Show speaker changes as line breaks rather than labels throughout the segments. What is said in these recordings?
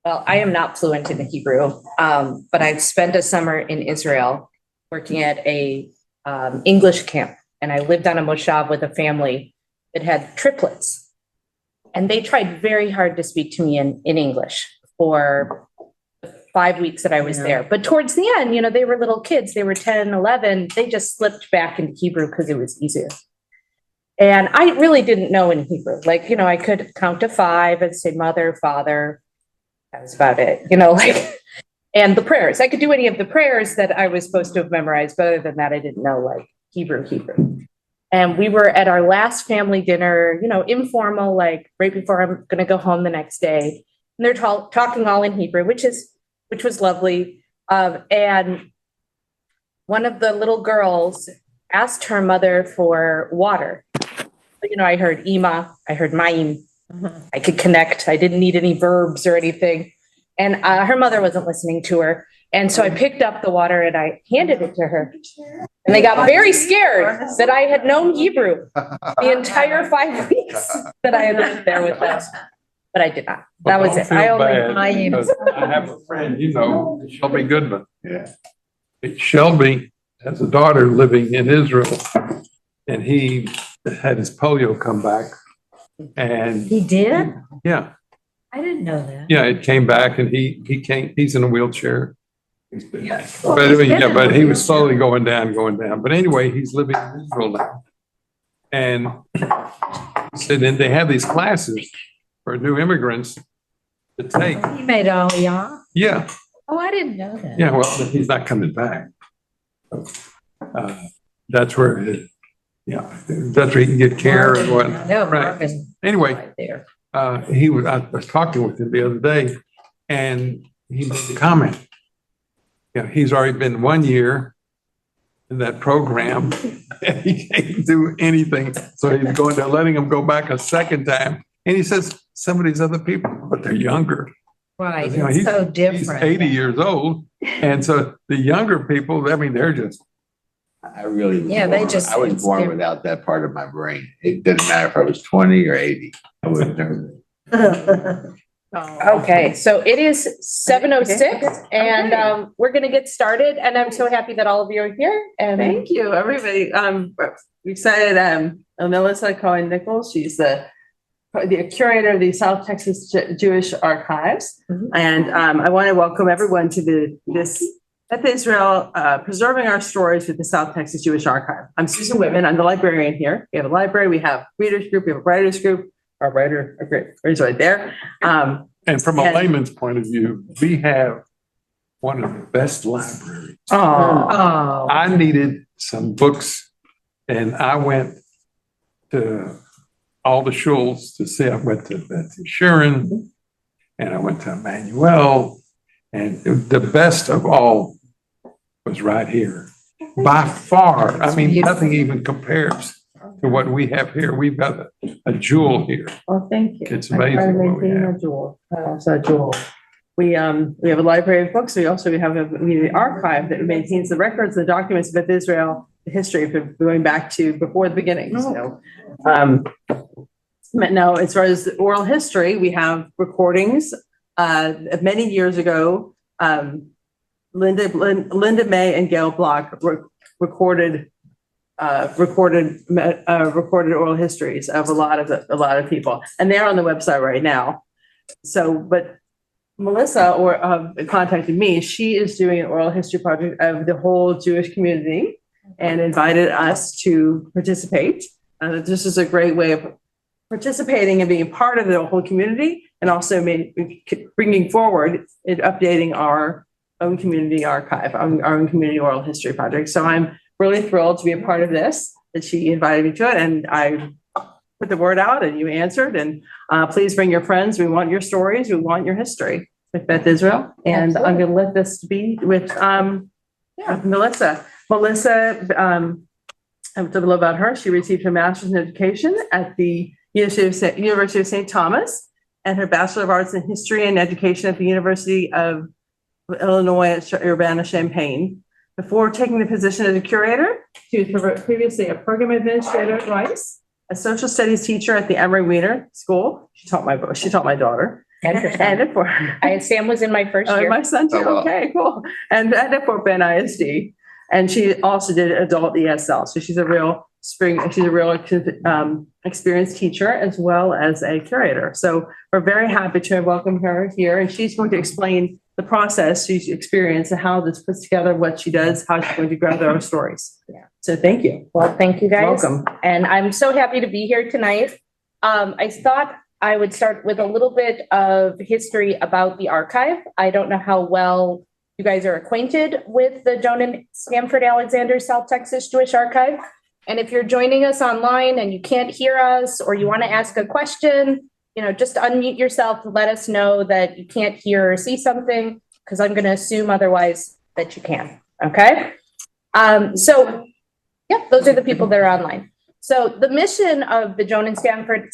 Well, I am not fluent in Hebrew, but I've spent a summer in Israel working at a English camp, and I lived on a moshav with a family that had triplets, and they tried very hard to speak to me in English for the 5 weeks that I was there. But towards the end, they were little kids. They were 10, 11. They just slipped back into Hebrew because it was easier. And I really didn't know in Hebrew. I could count to 5 and say mother, father. That was about it, and the prayers. I could do any of the prayers that I was supposed to have memorized, but other than that, I didn't know Hebrew. And we were at our last family dinner, informal, right before I'm going to go home the next day. And they're talking all in Hebrew, which was lovely. And one of the little girls asked her mother for water. I heard Ima, I heard Mayim. I could connect. I didn't need any verbs or anything. And her mother wasn't listening to her. And so I picked up the water and I handed it to her. And they got very scared that I had known Hebrew the entire 5 weeks that I had lived there with them. But I did not. That was it. I
have a friend, Shelby Goodman. Yeah. Shelby has a daughter living in Israel, and he had his polio come back. And
he did?
Yeah.
I didn't know that.
Yeah, it came back, and he's in a wheelchair.
Yeah.
But he was slowly going down. But anyway, he's living in Israel now. And then they have these classes for new immigrants to take.
He made Aliyah?
Yeah.
Oh, I didn't know that.
Yeah, well, he's not coming back. That's where that's where he can get care and what. Right. Anyway, I was talking with him the other day, and he made the comment. He's already been 1 year in that program, and he can't do anything. So he's going to letting him go back a second time. And he says, some of these other people, but they're younger.
Right. It's so different.
He's 80 years old. And so the younger people, they're just.
I really was I was born without that part of my brain. It didn't matter if I was 20 or 80. I would have never.
Okay, so it is 7:06 and we're going to get started. And I'm so happy that all of you are here. And
thank you, everybody. We excited. Melissa Cohen-Nichols, she's the curator of the South Texas Jewish Archives. Mm-hmm. And I want to welcome everyone to this Beth Israel, Preserving Our Stories with the South Texas Jewish Archive. I'm Susan Whitman. I'm the librarian here. We have a library, we have readers group, we have a writers group. Our writer, great, right there.
And from a layman's point of view, we have one of the best libraries.
Oh.
I needed some books, and I went to all the shuls to see. I went to Beth Israel, and I went to Emmanuel, and the best of all was right here. By far, nothing even compares to what we have here. We've got a jewel here.
Oh, thank you.
It's amazing what we have.
A jewel. Also a jewel. We have a library of books. We have a community archive that maintains the records, the documents of Beth Israel, the history going back to before the beginning. So, now, as far as oral history, we have recordings many years ago. Linda May and Gail Block recorded oral histories of a lot of people, and they're on the website right now. So, but Melissa contacted me. She is doing an oral history project of the whole Jewish community and invited us to participate. This is a great way of participating and being part of the whole community, and also bringing forward and updating our own community archive, our own community oral history project. So I'm really thrilled to be a part of this, that she invited me to it, and I put the word out and you answered. And please bring your friends. We want your stories. We want your history with Beth Israel. And absolutely. I'm going to let this be with Melissa. Melissa, a little about her. She received her master's in education at the University of St. Thomas and her Bachelor of Arts in History and Education at the University of Illinois at Urbana-Champaign. Before taking the position as a curator, she was previously a program administrator at Rice, a social studies teacher at the Emory Weiner School. She taught my daughter, And for
Sam was in my first year.
my son too.
Oh, wow.
Okay, cool. And at Fort Bend ISD. And she also did adult ESL. So she's a real experienced teacher as well as a curator. So we're very happy to welcome her here. And she's going to explain the process she's experienced and how this puts together what she does, how she's going to gather our stories.
Yeah.
So thank you.
Well, thank you guys.
Welcome.
And I'm so happy to be here tonight. I thought I would start with a little bit of history about the archive. I don't know how well you guys are acquainted with the Joan and Stanford Alexander South Texas Jewish Archive. And if you're joining us online and you can't hear us or you want to ask a question, just unmute yourself and let us know that you can't hear or see something, because I'm going to assume otherwise that you can. Okay. So yeah, those are the people that are online. So the mission of the Joan and Stanford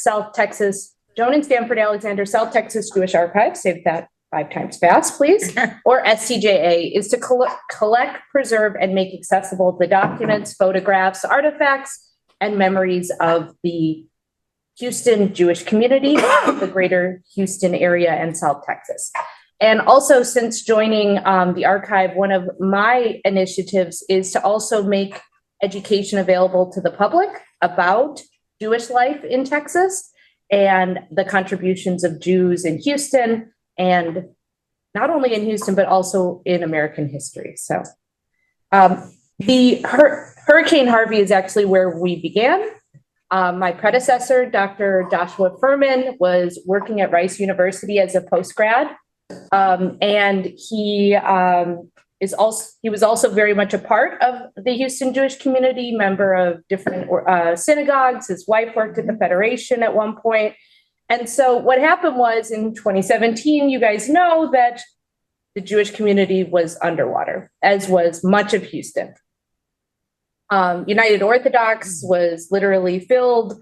Alexander South Texas Jewish Archive, say that 5 times fast, please, or STJA, is to collect, preserve, and make accessible the documents, photographs, artifacts, and memories of the Houston Jewish community, the greater Houston area and South Texas. And also, since joining the archive, one of my initiatives is to also make education available to the public about Jewish life in Texas and the contributions of Jews in Houston, and not only in Houston, but also in American history. So Hurricane Harvey is actually where we began. My predecessor, Dr. Joshua Furman, was working at Rice University as a postgrad. And he was also very much a part of the Houston Jewish community, member of different synagogues. His wife worked at the Federation at one point. And so what happened was in 2017, you guys know that the Jewish community was underwater, as was much of Houston. United Orthodox was literally filled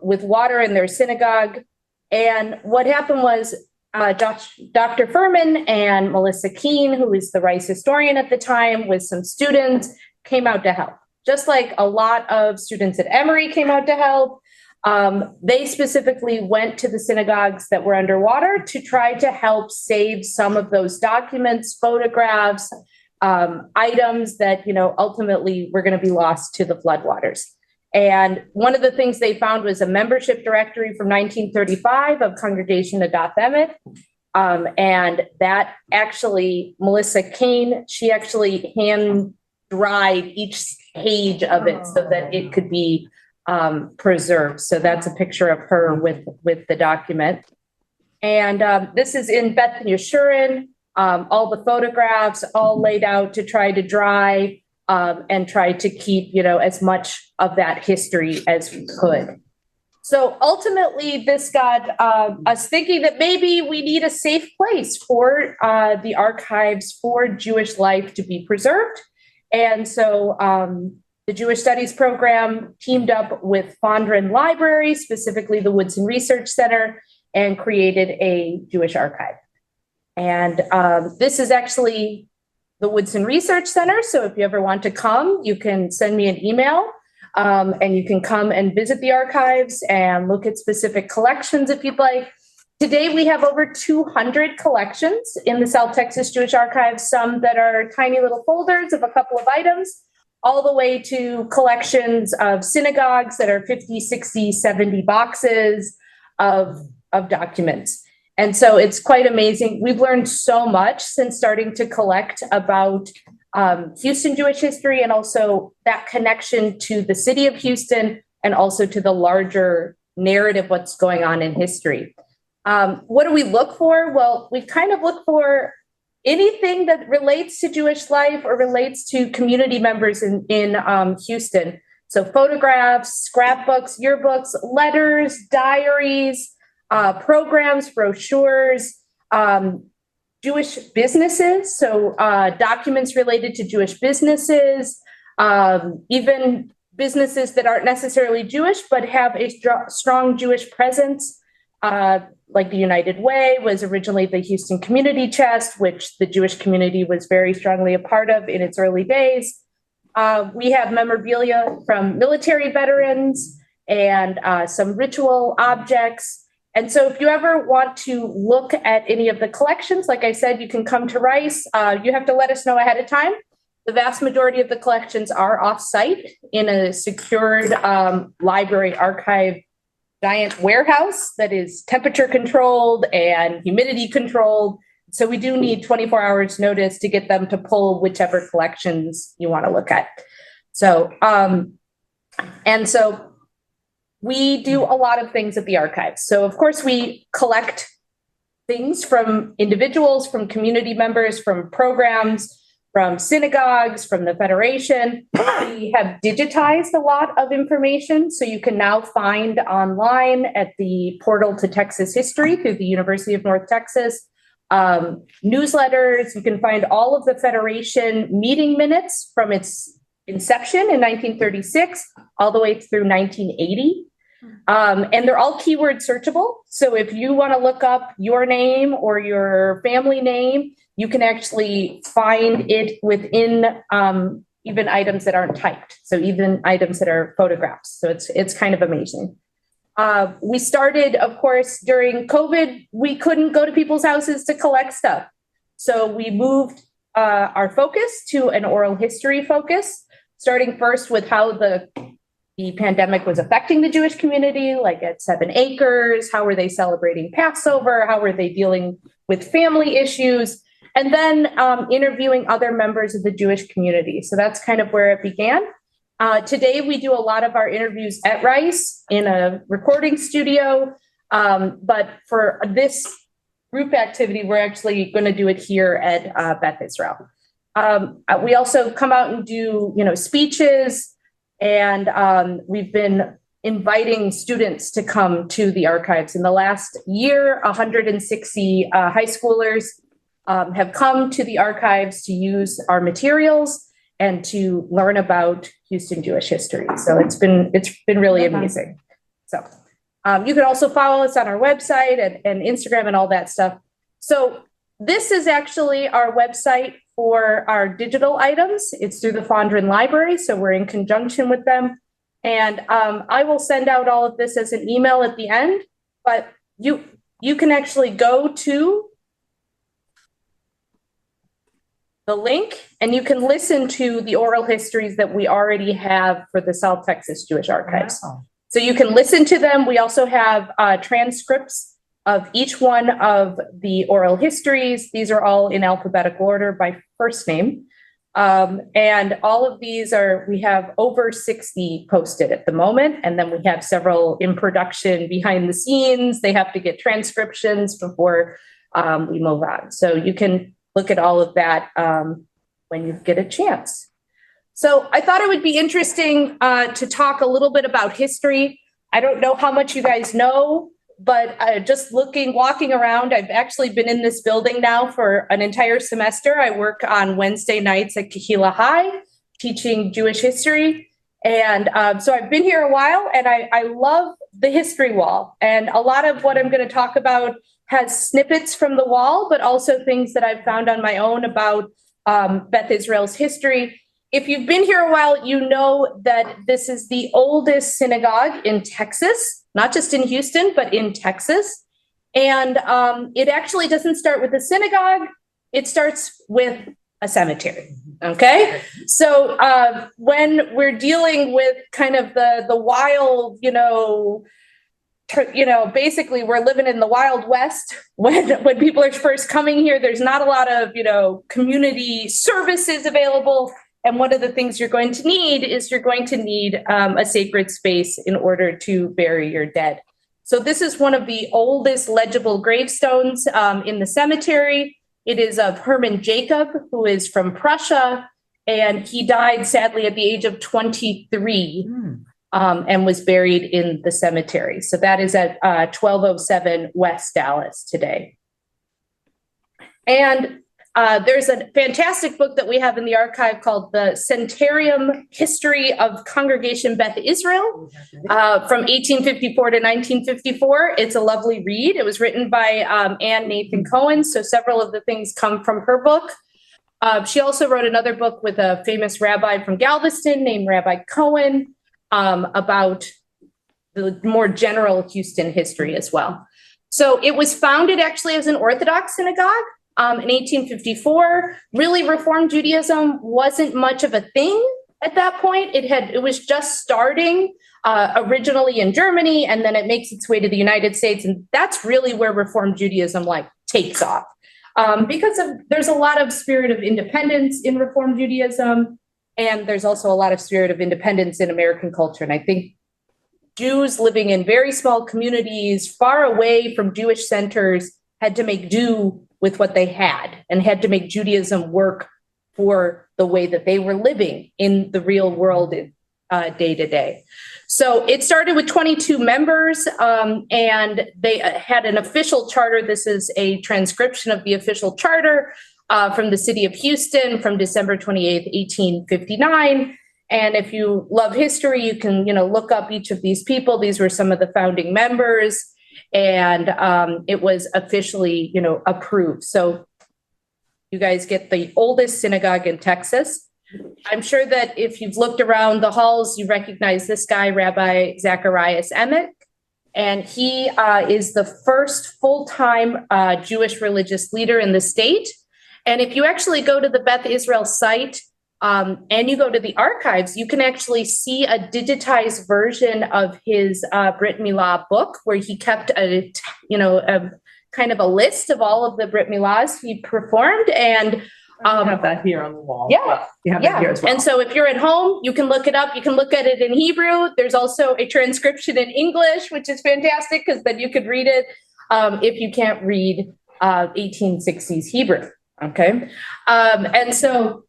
with water in their synagogue. And what happened was Dr. Furman and Melissa Keene, who was the Rice historian at the time, with some students, came out to help. Just like a lot of students at Emory came out to help, they specifically went to the synagogues that were underwater to try to help save some of those documents, photographs, items that, ultimately were going to be lost to the floodwaters. And one of the things they found was a membership directory from 1935 of Congregation Adath Emet. And that actually, Melissa Kane, she actually hand dried each page of it so that it could be preserved. So that's a picture of her with the document. And this is in Beth Yeshurun, all the photographs all laid out to try to dry and try to keep, as much of that history as we could. So ultimately, this got us thinking that maybe we need a safe place for the archives for Jewish life to be preserved. And so the Jewish Studies program teamed up with Fondren Library, specifically the Woodson Research Center, and created a Jewish archive. And this is actually the Woodson Research Center. So if you ever want to come, you can send me an email and you can come and visit the archives and look at specific collections if you'd like. Today, we have over 200 collections in the South Texas Jewish Archive, some that are tiny little folders of a couple of items, all the way to collections of synagogues that are 50, 60, 70 boxes of documents. And so it's quite amazing. We've learned so much since starting to collect about Houston Jewish history, and also that connection to the city of Houston and also to the larger narrative, what's going on in history. What do we look for? Well, we kind of look for anything that relates to Jewish life or relates to community members in Houston. So photographs, scrapbooks, yearbooks, letters, diaries, programs, brochures, Jewish businesses, so documents related to Jewish businesses, even businesses that aren't necessarily Jewish, but have a strong Jewish presence, like the United Way was originally the Houston Community Chest, which the Jewish community was very strongly a part of in its early days. We have memorabilia from military veterans and some ritual objects. And so if you ever want to look at any of the collections, like I said, you can come to Rice. You have to let us know ahead of time. The vast majority of the collections are off-site in a secured library archive giant warehouse that is temperature controlled and humidity controlled. So we do need 24 hours notice to get them to pull whichever collections you want to look at. So, and so we do a lot of things at the archives. So of course we collect things from individuals, from community members, from programs, from synagogues, from the Federation. We have digitized a lot of information. So you can now find online at the Portal to Texas History through the University of North Texas, newsletters. You can find all of the Federation meeting minutes from its inception in 1936 all the way through 1980. And they're all keyword searchable. So if you want to look up your name or your family name, you can actually find it within even items that aren't typed. So even items that are photographs. So it's kind of amazing. We started, of course, during COVID, we couldn't go to people's houses to collect stuff. So we moved our focus to an oral history focus, starting first with how the pandemic was affecting the Jewish community, like at 7 Acres. How were they celebrating Passover? How were they dealing with family issues? And then interviewing other members of the Jewish community. So that's kind of where it began. Today, we do a lot of our interviews at Rice in a recording studio. But for this group activity, we're actually going to do it here at Beth Israel. We also come out and do, speeches. And we've been inviting students to come to the archives. In the last year, 160 high schoolers have come to the archives to use our materials and to learn about Houston Jewish history. So it's been really amazing. So you can also follow us on our website and Instagram and all that stuff. So this is actually our website for our digital items. It's through the Fondren Library, so we're in conjunction with them. And I will send out all of this as an email at the end, but you can actually go to the link and you can listen to the oral histories that we already have for the South Texas Jewish Archives. Wow. So you can listen to them. We also have transcripts of each one of the oral histories. These are all in alphabetical order by first name. And all of these we have over 60 posted at the moment. And then we have several in production behind the scenes. They have to get transcriptions before we move on. So you can look at all of that when you get a chance. So I thought it would be interesting to talk a little bit about history. I don't know how much you guys know, but just walking around, I've actually been in this building now for an entire semester. I work on Wednesday nights at Kehila High, teaching Jewish history. And so I've been here a while, and I love the history wall. And a lot of what I'm going to talk about has snippets from the wall, but also things that I've found on my own about Beth Israel's history. If you've been here a while, you know that this is the oldest synagogue in Texas, not just in Houston, but in Texas. And it actually doesn't start with a synagogue. It starts with a cemetery. Okay. So when we're dealing with kind of the wild, basically we're living in the Wild West when people are first coming here, there's not a lot of, community services available. And one of the things you're going to need a sacred space in order to bury your dead. So this is one of the oldest legible gravestones in the cemetery. It is of Hermann Jacob, who is from Prussia, and he died sadly at the age of 23 and was buried in the cemetery. So that is at 1207 West Dallas today. And there's a fantastic book that we have in the archive called The Centenarium History of Congregation Beth Israel from 1854 to 1954. It's a lovely read. It was written by Ann Nathan Cohen, so several of the things come from her book. She also wrote another book with a famous rabbi from Galveston named Rabbi Cohen about the more general Houston history as well. So it was founded actually as an Orthodox synagogue in 1854. Really, Reform Judaism wasn't much of a thing at that point. It was just starting originally in Germany, and then it makes its way to the United States. And that's really where Reform Judaism takes off. Because there's a lot of spirit of independence in Reform Judaism, and there's also a lot of spirit of independence in American culture. And I think Jews living in very small communities far away from Jewish centers had to make do with what they had and had to make Judaism work for the way that they were living in the real world day to day. So it started with 22 members, and they had an official charter. This is a transcription of the official charter from the city of Houston from December 28th, 1859. And if you love history, you can, look up each of these people. These were some of the founding members, and it was officially, approved. So you guys get the oldest synagogue in Texas. I'm sure that if you've looked around the halls, you recognize this guy, Rabbi Zacharias Emmett, and he is the first full-time Jewish religious leader in the state. And if you actually go to the Beth Israel site and you go to the archives, you can actually see a digitized version of his Brit Milah book, where he kept a kind of a list of all of the Brit Milahs he performed. And
I have that here on the wall.
Yeah.
You have that here as well.
And so if you're at home, you can look it up. You can look at it in Hebrew. There's also a transcription in English, which is fantastic because then you could read it if you can't read 1860s Hebrew. Okay. And so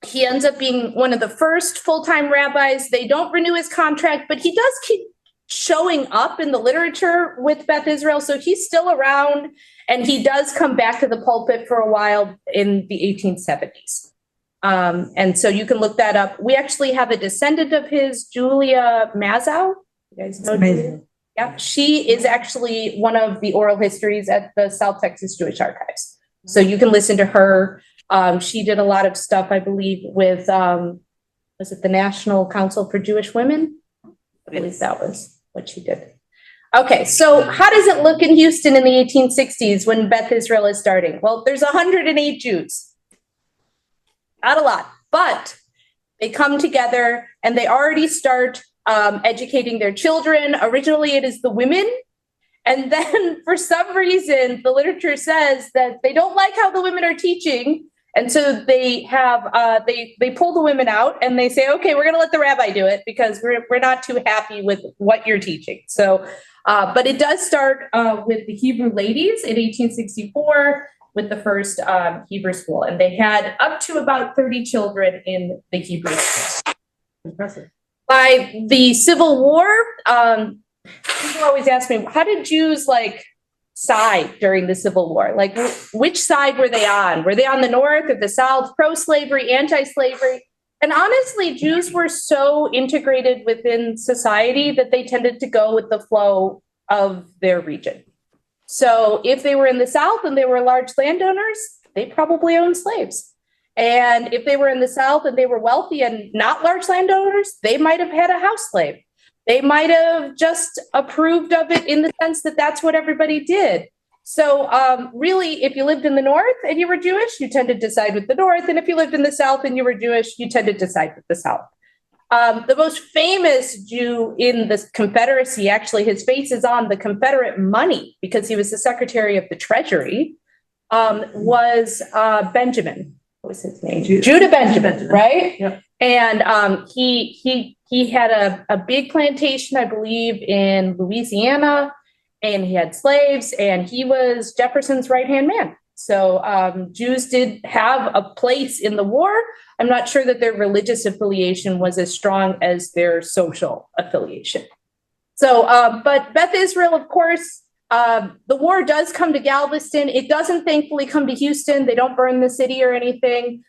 he ends up being one of the first full-time rabbis. They don't renew his contract, but he does keep showing up in the literature with Beth Israel. So he's still around, and he does come back to the pulpit for a while in the 1870s. And so you can look that up. We actually have a descendant of his, Julia Mazow. You guys know Julia? Yeah, she is actually one of the oral histories at the South Texas Jewish Archives. So you can listen to her. She did a lot of stuff, I believe, with, was it the National Council for Jewish Women? I believe that was what she did. Okay, so how does it look in Houston in the 1860s when Beth Israel is starting? Well, there's 108 Jews. Not a lot, but they come together and they already start educating their children. Originally, it is the women. And then for some reason, the literature says that they don't like how the women are teaching. And so they have they pull the women out and they say, okay, we're going to let the rabbi do it because we're not too happy with what you're teaching. So, but it does start with the Hebrew ladies in 1864 with the first Hebrew school, and they had up to about 30 children in the Hebrew school.
Impressive.
By the Civil War, people always ask me, how did Jews side during the Civil War? Which side were they on? Were they on the North or the South, pro-slavery, anti-slavery? And honestly, Jews were so integrated within society that they tended to go with the flow of their region. So if they were in the South and they were large landowners, they probably owned slaves. And if they were in the South and they were wealthy and not large landowners, they might have had a house slave. They might have just approved of it in the sense that that's what everybody did. So really, if you lived in the North and you were Jewish, you tended to side with the North. And if you lived in the South and you were Jewish, you tended to side with the South. The most famous Jew in the Confederacy, actually, his face is on the Confederate money because he was the Secretary of the Treasury, was Benjamin. What was his name? Judah Benjamin, right?
Yep.
And he had a big plantation, I believe, in Louisiana, and he had slaves, and he was Jefferson's right-hand man. So Jews did have a place in the war. I'm not sure that their religious affiliation was as strong as their social affiliation. So, but Beth Israel, of course, the war does come to Galveston. It doesn't thankfully come to Houston. They don't burn the city or anything.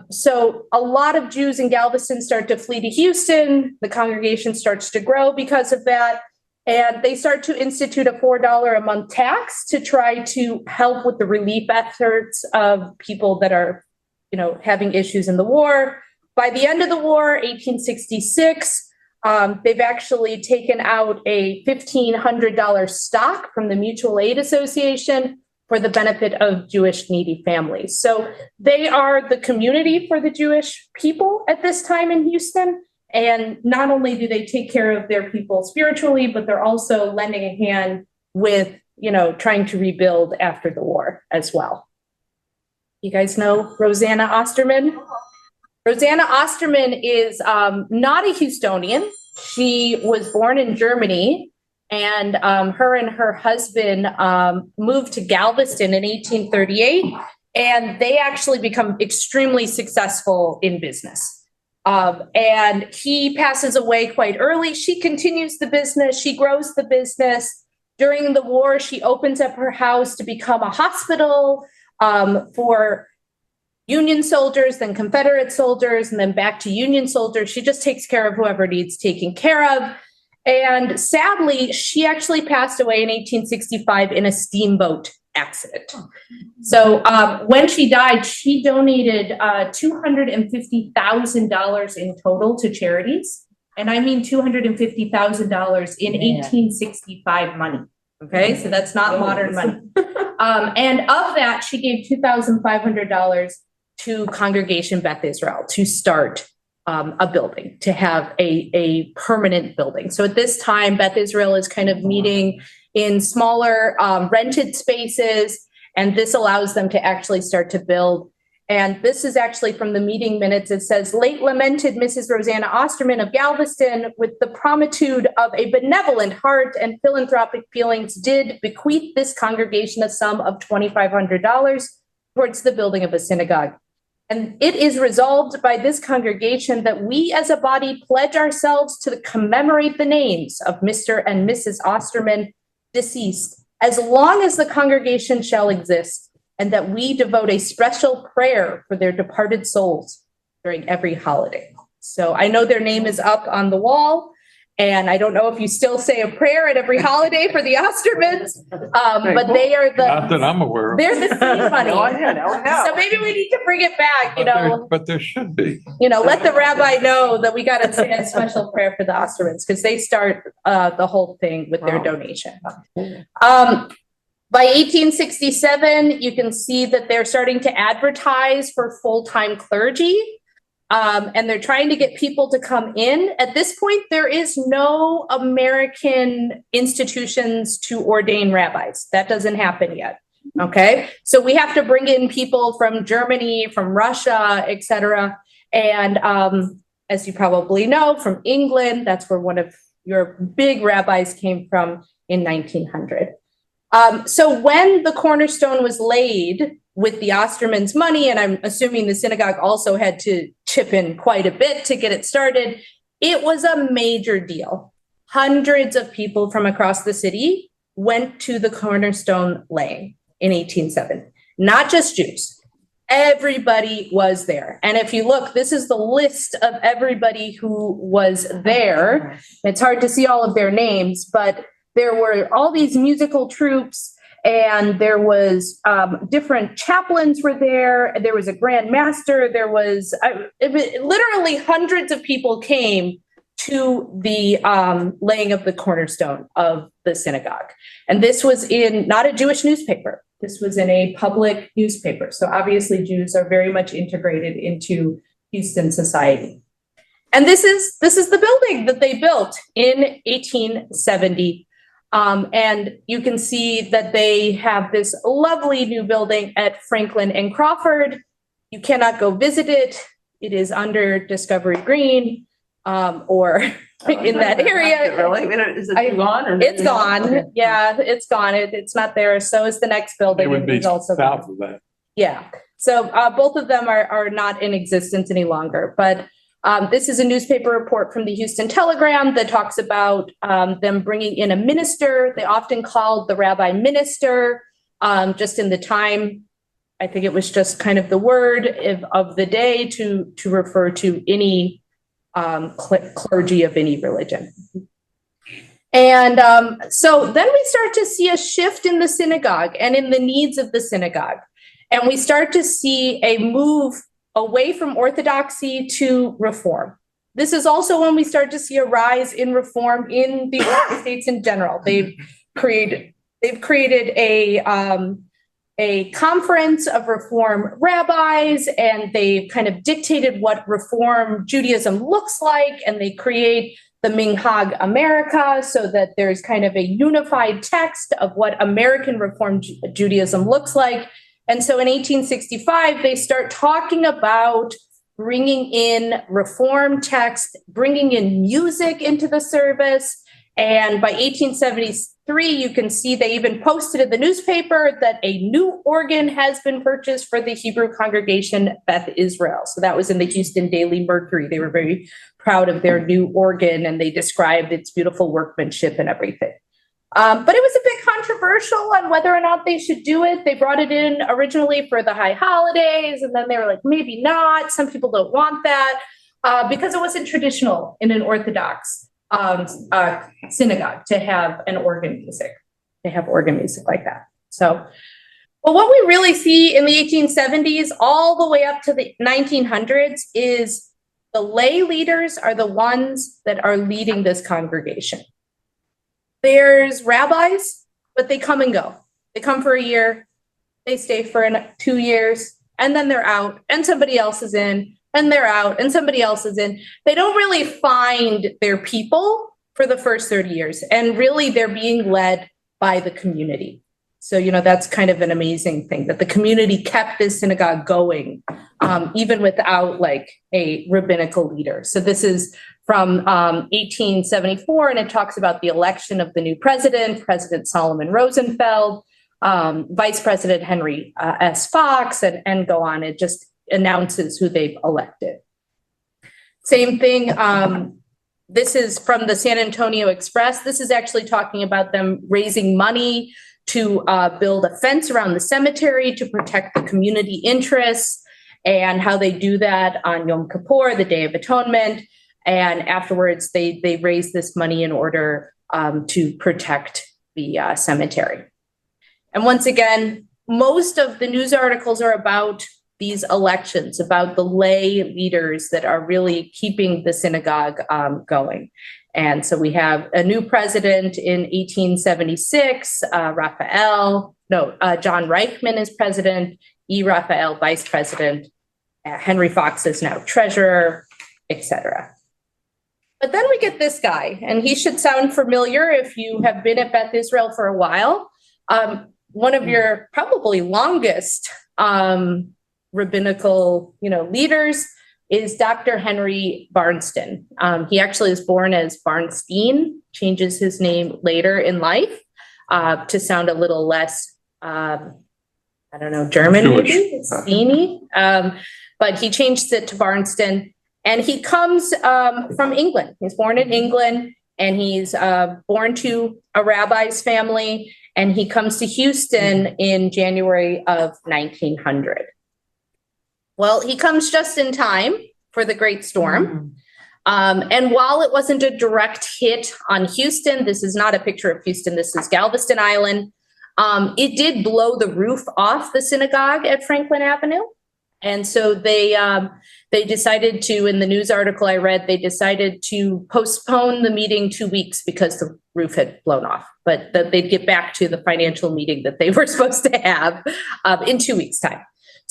So a lot of Jews in Galveston start to flee to Houston. The congregation starts to grow because of that. And they start to institute a $4 a month tax to try to help with the relief efforts of people that are, having issues in the war. By the end of the war, 1866, They've actually taken out a $1,500 stock from the Mutual Aid Association for the benefit of Jewish needy families. So they are the community for the Jewish people at this time in Houston. And not only do they take care of their people spiritually, but they're also lending a hand with, trying to rebuild after the war as well. You guys know Rosanna Osterman? Rosanna Osterman is not a Houstonian. She was born in Germany, and her and her husband moved to Galveston in 1838, and they actually become extremely successful in business. And he passes away quite early. She continues the business. She grows the business. During the war, she opens up her house to become a hospital for Union soldiers, then Confederate soldiers, and then back to Union soldiers. She just takes care of whoever needs taken care of. And sadly, she actually passed away in 1865 in a steamboat accident. So when she died, she donated $250,000 in total to charities. And I mean $250,000 in 1865 money. Okay, so that's not modern money. And of that, she gave $2,500 to Congregation Beth Israel to start a building, to have a permanent building. So at this time, Beth Israel is kind of meeting in smaller rented spaces, and this allows them to actually start to build. And this is actually from the meeting minutes. It says, late lamented Mrs. Rosanna Osterman of Galveston, with the promptitude of a benevolent heart and philanthropic feelings, did bequeath this congregation a sum of $2,500 towards the building of a synagogue. And it is resolved by this congregation that we as a body pledge ourselves to commemorate the names of Mr. and Mrs. Osterman, deceased, as long as the congregation shall exist, and that we devote a special prayer for their departed souls during every holiday. So I know their name is up on the wall, and I don't know if you still say a prayer at every holiday for the Ostermans, but they are
Not that I'm aware of.
they're the seed money.
No.
So maybe we need to bring it back,
But there should be.
let the rabbi know that we got to say a special prayer for the Ostermans, because they start the whole thing with their donation. By 1867, you can see that they're starting to advertise for full-time clergy, and they're trying to get people to come in. At this point, there is no American institutions to ordain rabbis. That doesn't happen yet. Okay, so we have to bring in people from Germany, from Russia, etc. And as you probably know, from England, that's where one of your big rabbis came from in 1900. So when the cornerstone was laid with the Ostermans' money, and I'm assuming the synagogue also had to chip in quite a bit to get it started, it was a major deal. Hundreds of people from across the city went to the cornerstone laying in 1870, not just Jews. Everybody was there. And if you look, this is the list of everybody who was there. It's hard to see all of their names, but there were all these musical troupes, and there was different chaplains were there. There was a grand master. There was literally hundreds of people came to the laying of the cornerstone of the synagogue. And this was in not a Jewish newspaper. This was in a public newspaper. So obviously Jews are very much integrated into Houston society. And this is the building that they built in 1870. And you can see that they have this lovely new building at Franklin and Crawford. You cannot go visit it. It is under Discovery Green, or in that area.
Really? Is it gone? Or
it's gone. Yeah, it's gone. It's not there. So is the next building.
It would be
also
south of that.
Yeah. So both of them are not in existence any longer. But this is a newspaper report from the Houston Telegram that talks about them bringing in a minister. They often called the rabbi minister, just in the time. I think it was just kind of the word of the day to refer to any clergy of any religion. And so then we start to see a shift in the synagogue and in the needs of the synagogue. And we start to see a move away from orthodoxy to reform. This is also when we start to see a rise in reform in the United States in general. They've created a conference of Reform rabbis, and they've kind of dictated what Reform Judaism looks like, and they create the Minhag America so that there's kind of a unified text of what American Reform Judaism looks like. And so in 1865, they start talking about bringing in Reform text, bringing in music into the service. And by 1873, you can see they even posted in the newspaper that a new organ has been purchased for the Hebrew congregation, Beth Israel. So that was in the Houston Daily Mercury. They were very proud of their new organ, and they described its beautiful workmanship and everything. But it was a bit controversial on whether or not they should do it. They brought it in originally for the high holidays, and then they were like, maybe not. Some people don't want that because it wasn't traditional in an Orthodox synagogue to have an organ music, like that. So, but what we really see in the 1870s all the way up to the 1900s is the lay leaders are the ones that are leading this congregation. There's rabbis, but they come and go. They come for a year, they stay for 2 years, and then they're out, and somebody else is in, and they're out, and somebody else is in. They don't really find their people for the first 30 years, and really they're being led by the community. So, that's kind of an amazing thing, that the community kept this synagogue going, even without like a rabbinical leader. So this is from 1874, and it talks about the election of the new president, President Solomon Rosenfeld, Vice President Henry S. Fox, and go on. It just announces who they've elected. Same thing. This is from the San Antonio Express. This is actually talking about them raising money to build a fence around the cemetery to protect the community interests, and how they do that on Yom Kippur, the Day of Atonement. And afterwards, they raise this money in order to protect the cemetery. And once again, most of the news articles are about these elections, about the lay leaders that are really keeping the synagogue going. And so we have a new president in 1876, John Reichman is president, E. Raphael vice president, Henry Fox is now treasurer, etc. But then we get this guy, and he should sound familiar if you have been at Beth Israel for a while. One of your probably longest rabbinical, leaders is Dr. Henry Barnston. He actually is born as Barnstein, changes his name later in life to sound a little less, German maybe, Steeny. But he changed it to Barnston, and he comes from England. He's born in England, and he's born to a rabbi's family, and he comes to Houston in January of 1900. Well, he comes just in time for the Great Storm. And while it wasn't a direct hit on Houston, this is not a picture of Houston, this is Galveston Island. It did blow the roof off the synagogue at Franklin Avenue. And so they decided to, in the news article I read, they decided to postpone the meeting 2 weeks because the roof had blown off, but that they'd get back to the financial meeting that they were supposed to have in 2 weeks' time.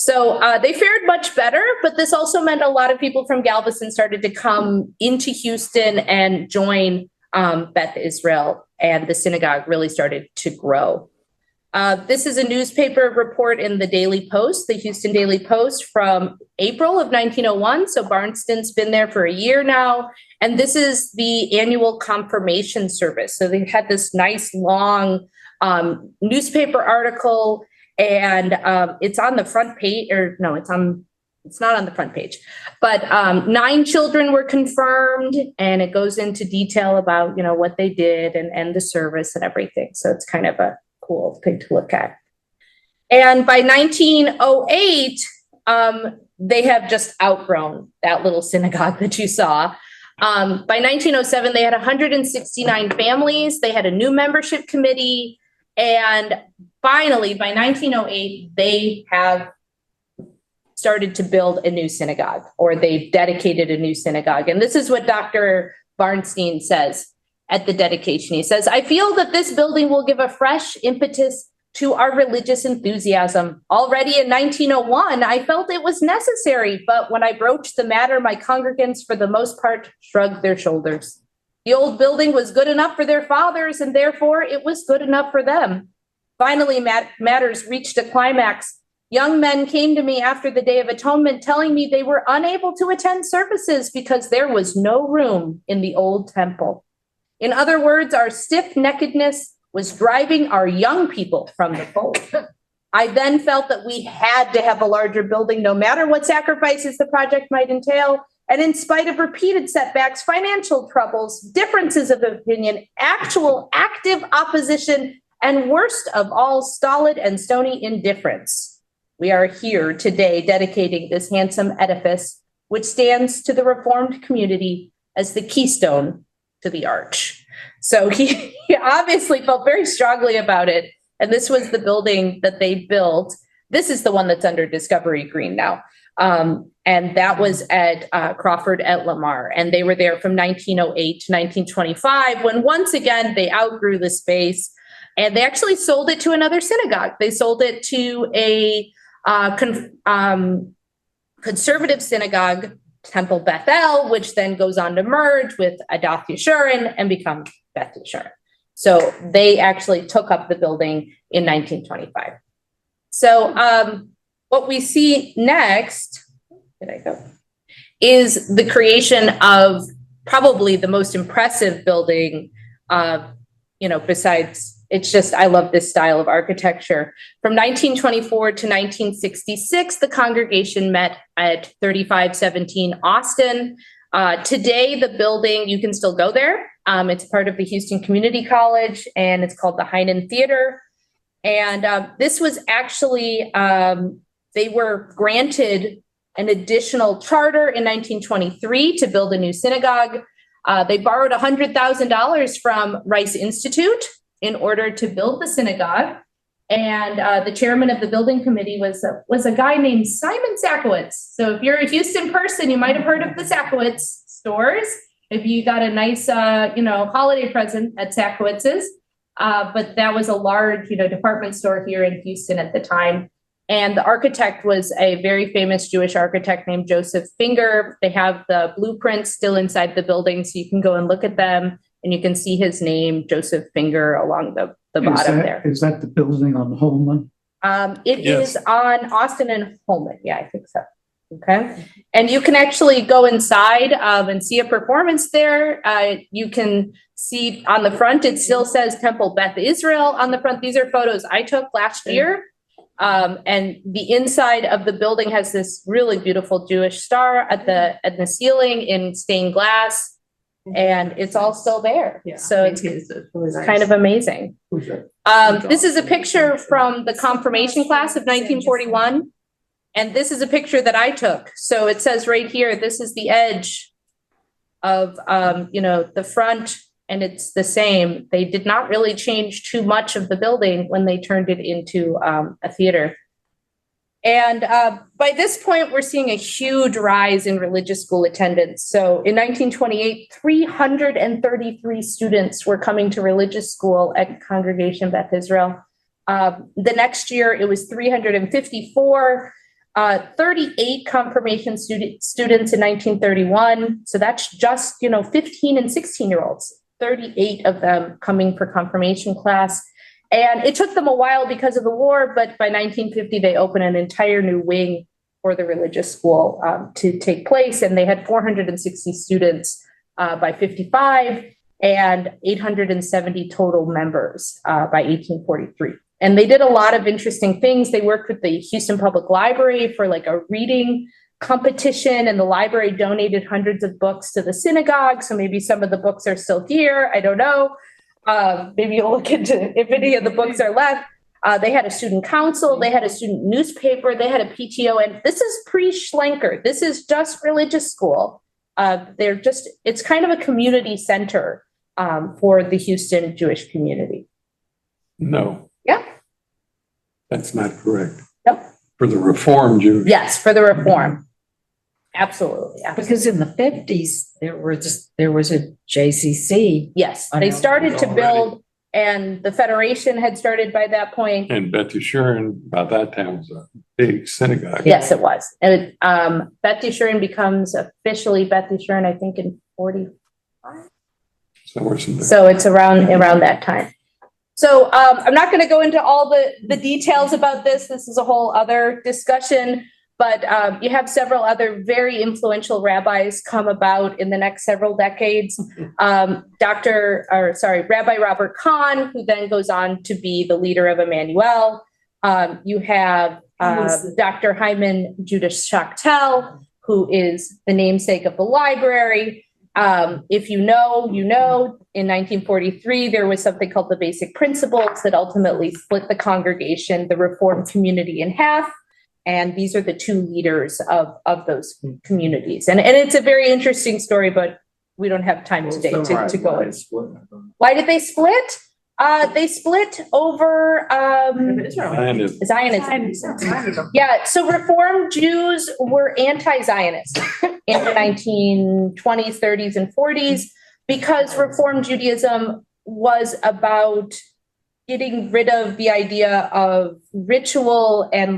So they fared much better, but this also meant a lot of people from Galveston started to come into Houston and join Beth Israel, and the synagogue really started to grow. This is a newspaper report in the Daily Post, the Houston Daily Post, from April of 1901. So Barnston's been there for a year now. And this is the annual confirmation service. So they've had this nice long newspaper article, and it's on the front page, it's not on the front page, but 9 children were confirmed, and it goes into detail about, what they did and the service and everything. So it's kind of a cool thing to look at. And by 1908, they have just outgrown that little synagogue that you saw. By 1907, they had 169 families. They had a new membership committee. And finally, by 1908, they have started to build a new synagogue, or they've dedicated a new synagogue. And this is what Dr. Barnstein says at the dedication. He says, "I feel that this building will give a fresh impetus to our religious enthusiasm. Already in 1901, I felt it was necessary, but when I broached the matter, my congregants, for the most part, shrugged their shoulders. The old building was good enough for their fathers, and therefore it was good enough for them. Finally, matters reached a climax. Young men came to me after the Day of Atonement telling me they were unable to attend services because there was no room in the old temple. In other words, our stiff-neckedness was driving our young people from the fold. I then felt that we had to have a larger building, no matter what sacrifices the project might entail. And in spite of repeated setbacks, financial troubles, differences of opinion, actual active opposition, and worst of all, stolid and stony indifference, we are here today dedicating this handsome edifice, which stands to the Reformed community as the keystone to the arch." So he obviously felt very strongly about it. And this was the building that they built. This is the one that's under Discovery Green now. And that was at Crawford at Lamar. And they were there from 1908 to 1925, when once again, they outgrew the space and they actually sold it to another synagogue. They sold it to a conservative synagogue, Temple Bethel, which then goes on to merge with Adath Yeshurun and become Beth Yeshurun. So they actually took up the building in 1925. So what we see next, is the creation of probably the most impressive building, besides, it's just, I love this style of architecture. From 1924 to 1966, the congregation met at 3517 Austin. Today, the building, you can still go there. It's part of the Houston Community College, and it's called the Heinen Theater. And this was actually, they were granted an additional charter in 1923 to build a new synagogue. They borrowed $100,000 from Rice Institute in order to build the synagogue. And the chairman of the building committee was a guy named Simon Sakowitz. So if you're a Houston person, you might have heard of the Sakowitz stores. If you got a nice, holiday present at Sakowitz's. But that was a large, department store here in Houston at the time. And the architect was a very famous Jewish architect named Joseph Finger. They have the blueprints still inside the building, so you can go and look at them. And you can see his name, Joseph Finger, along the bottom there.
Is that the building on Holman?
It
Yes.
is on Austin and Holman. Yeah, I think so. Okay. And you can actually go inside and see a performance there. You can see on the front, it still says Temple Beth Israel on the front. These are photos I took last year. And the inside of the building has this really beautiful Jewish star at the ceiling in stained glass. And it's all still there.
Yeah,
So it's
really nice.
kind of amazing. This is a picture from the confirmation class of 1941. And this is a picture that I took. So it says right here, this is the edge of, the front, and it's the same. They did not really change too much of the building when they turned it into a theater. And by this point, we're seeing a huge rise in religious school attendance. So in 1928, 333 students were coming to religious school at Congregation Beth Israel. The next year, it was 354, 38 confirmation students in 1931. So that's just, 15 and 16-year-olds, 38 of them coming for confirmation class. And it took them a while because of the war, but by 1950, they opened an entire new wing for the religious school to take place. And they had 460 students by 55 and 870 total members by 1843. And they did a lot of interesting things. They worked with the Houston Public Library for like a reading competition, and the library donated hundreds of books to the synagogue. So maybe some of the books are still here. I don't know. Maybe you'll look into if any of the books are left. They had a student council. They had a student newspaper. They had a PTO. And this is pre-Schlenker. This is just religious school. It's kind of a community center for the Houston Jewish community.
No.
Yeah.
That's not correct.
Nope.
For the Reform Jews.
Yes, for the reform. Absolutely.
Because in the 50s, there was a JCC.
Yes,
I
they
know.
started to
Already.
build, and the Federation had started by that point.
And Beth Israel, about that time, was a big synagogue.
Yes, it was. And Beth Israel becomes officially Beth Israel, I think, in 45.
Somewhere in there.
So it's around that time. So I'm not going to go into all the details about this. This is a whole other discussion. But you have several other very influential rabbis come about in the next several decades. Rabbi Robert Kahn, who then goes on to be the leader of Emmanuel. You have Dr. Hyman Judah Schachtel, who is the namesake of the library. If you know, you know, in 1943, there was something called the Basic Principles that ultimately split the congregation, the Reformed community, in half. And these are the two leaders of those communities. And it's a very interesting story, but we don't have time today to go in. Why did they split? They split over Zionism. Yeah, so Reformed Jews were anti-Zionist in the 1920s, 30s, and 40s because Reformed Judaism was about getting rid of the idea of ritual and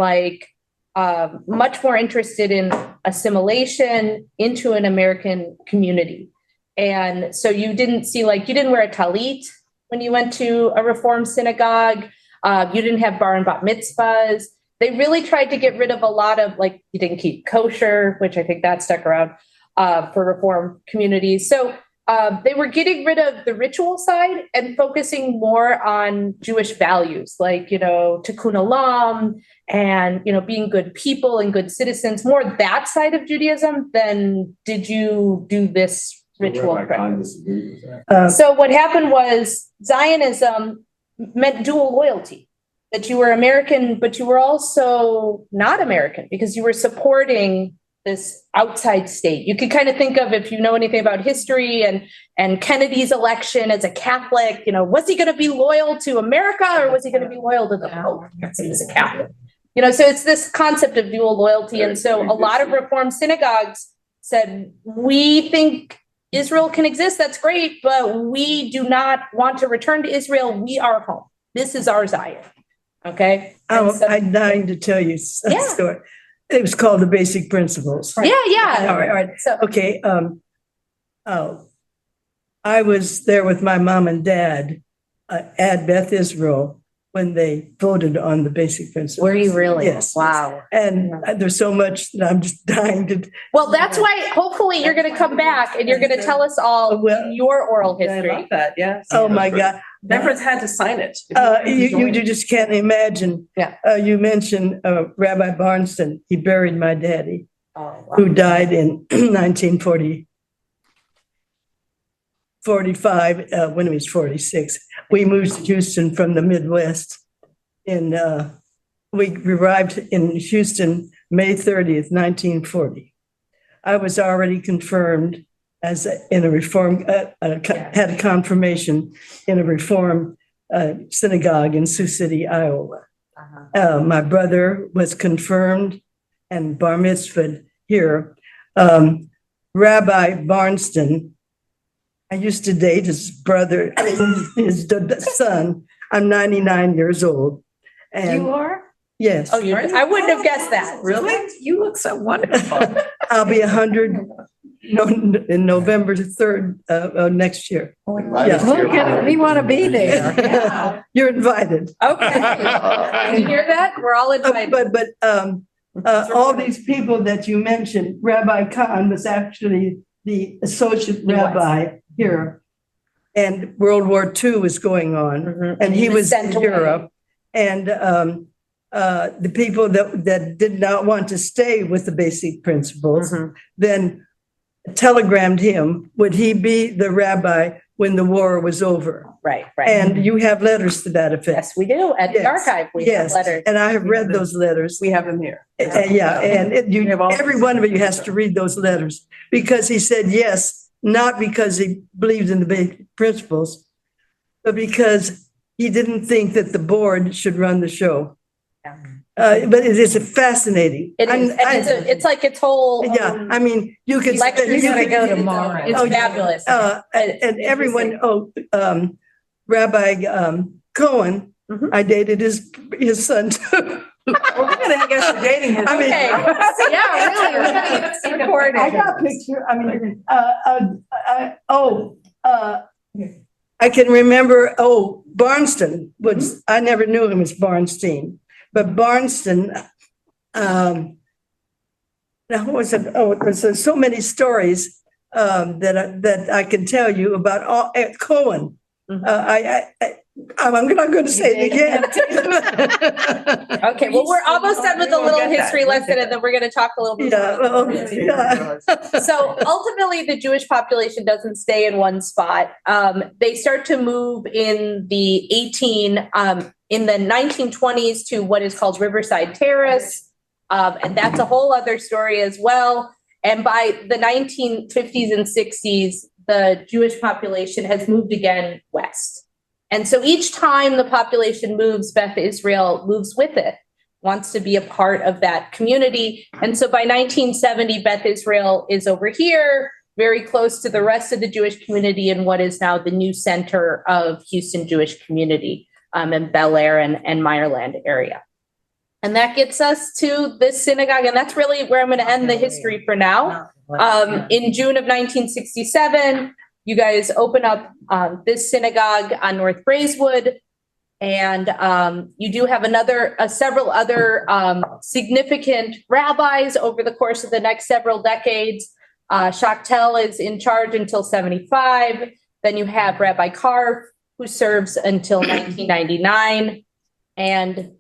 much more interested in assimilation into an American community. And so you didn't wear a talit when you went to a Reform synagogue. You didn't have bar and bat mitzvahs. They really tried to get rid of a lot of, you didn't keep kosher, which I think that stuck around for Reform communities. So they were getting rid of the ritual side and focusing more on Jewish values, tikkun olam and, being good people and good citizens, more that side of Judaism than did you do this ritual practice. So what happened was Zionism meant dual loyalty, that you were American, but you were also not American because you were supporting this outside state. You could kind of think of, if you know anything about history and Kennedy's election as a Catholic, was he going to be loyal to America or was he going to be loyal to the Pope? He was a Catholic. So it's this concept of dual loyalty. And so a lot of Reform synagogues said, we think Israel can exist. That's great, but we do not want to return to Israel. We are home. This is our Zion. Okay.
I'm dying to tell you a story. It was called the Basic Principles.
Yeah.
All right. So, okay. I was there with my mom and dad at Beth Israel when they voted on the Basic Principles.
Were you really?
Yes.
Wow.
And there's so much that I'm just dying to.
Well, that's why hopefully you're going to come back and you're going to tell us all your oral history.
I love that. Yes.
Oh my God.
Members had to sign it.
You just can't imagine.
Yeah.
You mentioned Rabbi Barnston. He buried my daddy,
wow.
who died in 1945 when he was 46. We moved to Houston from the Midwest, and we arrived in Houston May 30th, 1940. I was already confirmed in a Reform, had a confirmation in a Reform synagogue in Sioux City, Iowa. My brother was confirmed and bar mitzvahed here. Rabbi Barnston, I used to date his brother, his son. I'm 99 years old. And
You are?
yes,
Oh, I wouldn't have guessed that.
Really? You look so wonderful.
I'll be 100 in November 3rd of next year.
Look at, we want to be there. Yeah.
You're invited.
Okay. You hear that? We're all invited.
But all these people that you mentioned, Rabbi Kahn was actually the associate rabbi here, and World War II was going on, and he was in Europe, and the people that did not want to stay with the Basic Principles then telegrammed him, would he be the rabbi when the war was over?
Right.
And you have letters to that effect.
Yes, we do. At the archive, we have letters.
And I have read those letters.
We have them here.
And every one of you has to read those letters, because he said yes, not because he believed in the Basic Principles, but because he didn't think that the board should run the show. But it is fascinating.
It is, and it's like its whole.
Yeah, I mean, you could.
Lecture
you
gotta
could-
go tomorrow. It's fabulous.
And everyone, Rabbi Cohen,
Mhm.
I dated his son too.
I guess you're dating his.
I mean-
Okay, yeah, really, we're gonna get this recorded.
I got a picture, I mean, I can remember, Barnston was, I never knew him as Barnstein, but Barnston, now what was it? There's so many stories, that I can tell you about all, Cohen. I'm not going to say it again.
Okay, well, we're almost done with a little history lesson, and then we're gonna talk a little bit.
Yeah, well, yeah.
So ultimately, the Jewish population doesn't stay in one spot. They start to move in the 1920s to what is called Riverside Terrace. And that's a whole other story as well. And by the 1950s and 60s, the Jewish population has moved again west. And so each time the population moves, Beth Israel moves with it, wants to be a part of that community. And so by 1970, Beth Israel is over here, very close to the rest of the Jewish community in what is now the new center of Houston Jewish community in Bel Air and Meyerland area. And that gets us to this synagogue. And that's really where I'm going to end the history for now. In June of 1967, you guys open up this synagogue on North Braeswood. And you do have several other significant rabbis over the course of the next several decades. Shachtel is in charge until 75. Then you have Rabbi Karf, who serves until 1999. And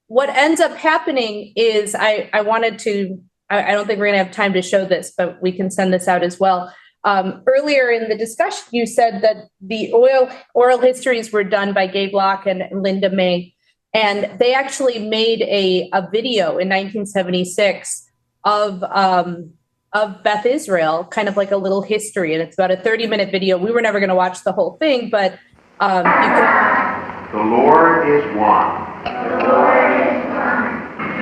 what ends up happening is I don't think we're going to have time to show this, but we can send this out as well. Earlier in the discussion, you said that the oral histories were done by Gabe Locke and Linda May, and they actually made a video in 1976 of Beth Israel, kind of like a little history, and it's about a 30-minute video. We were never going to watch the whole thing, but you can.
The Lord is one. The Lord is one.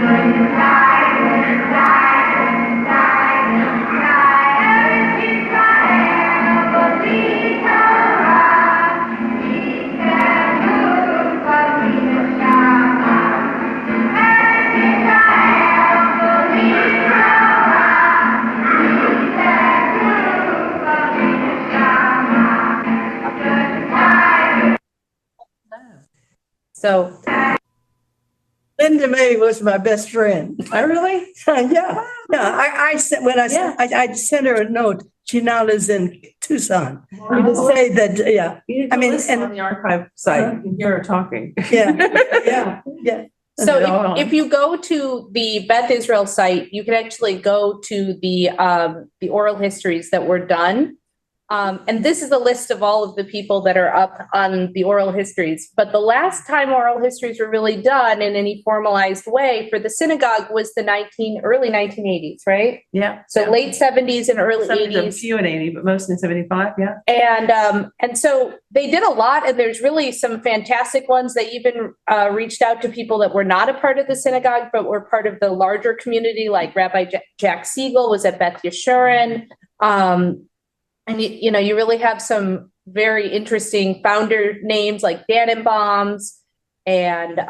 When you die, when you die, when you die, when you die, Israel, believe Torah. He said, "Move, believe Shama." Israel, believe Torah. He said, "Move, believe Shama."
So
Linda May was my best friend.
I really?
Yeah. I sent I sent her a note. She now lives in Tucson. To say that, yeah,
You
I mean,
listen
and-
on the archive site, you can hear her talking.
yeah.
So if you go to the Beth Israel site, you can actually go to the oral histories that were done. And this is a list of all of the people that are up on the oral histories. But the last time oral histories were really done in any formalized way for the synagogue was the early 1980s, right?
Yeah.
So late 70s and early
70s, a
80s.
few in 80, but most in 75, yeah.
And so they did a lot, and there's really some fantastic ones. They even reached out to people that were not a part of the synagogue, but were part of the larger community, like Rabbi Jack Siegel was at Beth Yeshurun. And you really have some very interesting founder names like Dannenbaums. And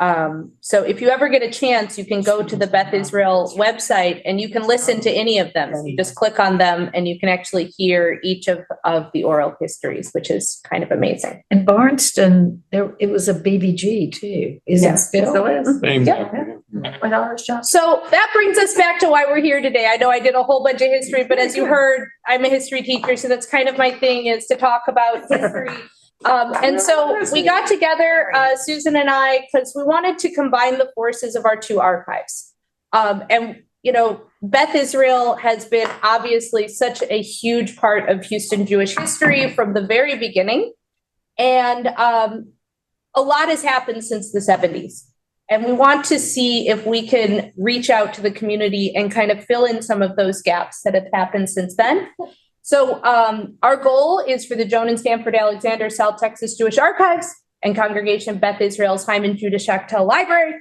so if you ever get a chance, you can go to the Beth Israel website and you can listen to any of them. So you just click on them and you can actually hear each of the oral histories, which is kind of amazing.
And Barnston, it was a BBG too. Is it still?
Still is.
Same.
So that brings us back to why we're here today. I know I did a whole bunch of history, but as you heard, I'm a history teacher, so that's kind of my thing, is to talk about history. And so we got together, Susan and I, because we wanted to combine the forces of our two archives. And Beth Israel has been obviously such a huge part of Houston Jewish history from the very beginning. And a lot has happened since the 70s. And we want to see if we can reach out to the community and kind of fill in some of those gaps that have happened since then. So our goal is for the Joan and Stanford Alexander South Texas Jewish Archives and Congregation Beth Israel's Hyman Judah Shachtel Library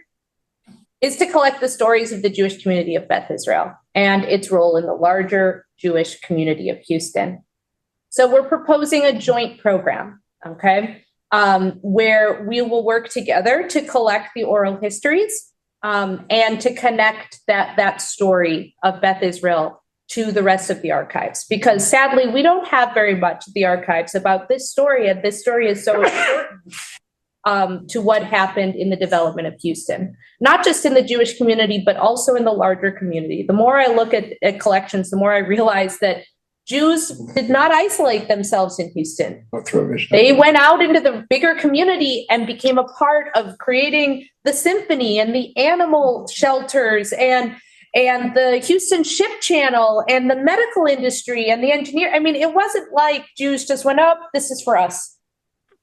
is to collect the stories of the Jewish community of Beth Israel and its role in the larger Jewish community of Houston. So we're proposing a joint program, okay, where we will work together to collect the oral histories and to connect that story of Beth Israel to the rest of the archives. Because sadly, we don't have very much of the archives about this story, and this story is so important to what happened in the development of Houston, not just in the Jewish community, but also in the larger community. The more I look at collections, the more I realize that Jews did not isolate themselves in Houston. They went out into the bigger community and became a part of creating the symphony and the animal shelters and the Houston Ship Channel and the medical industry and the engineer. I mean, it wasn't like Jews just went up, this is for us.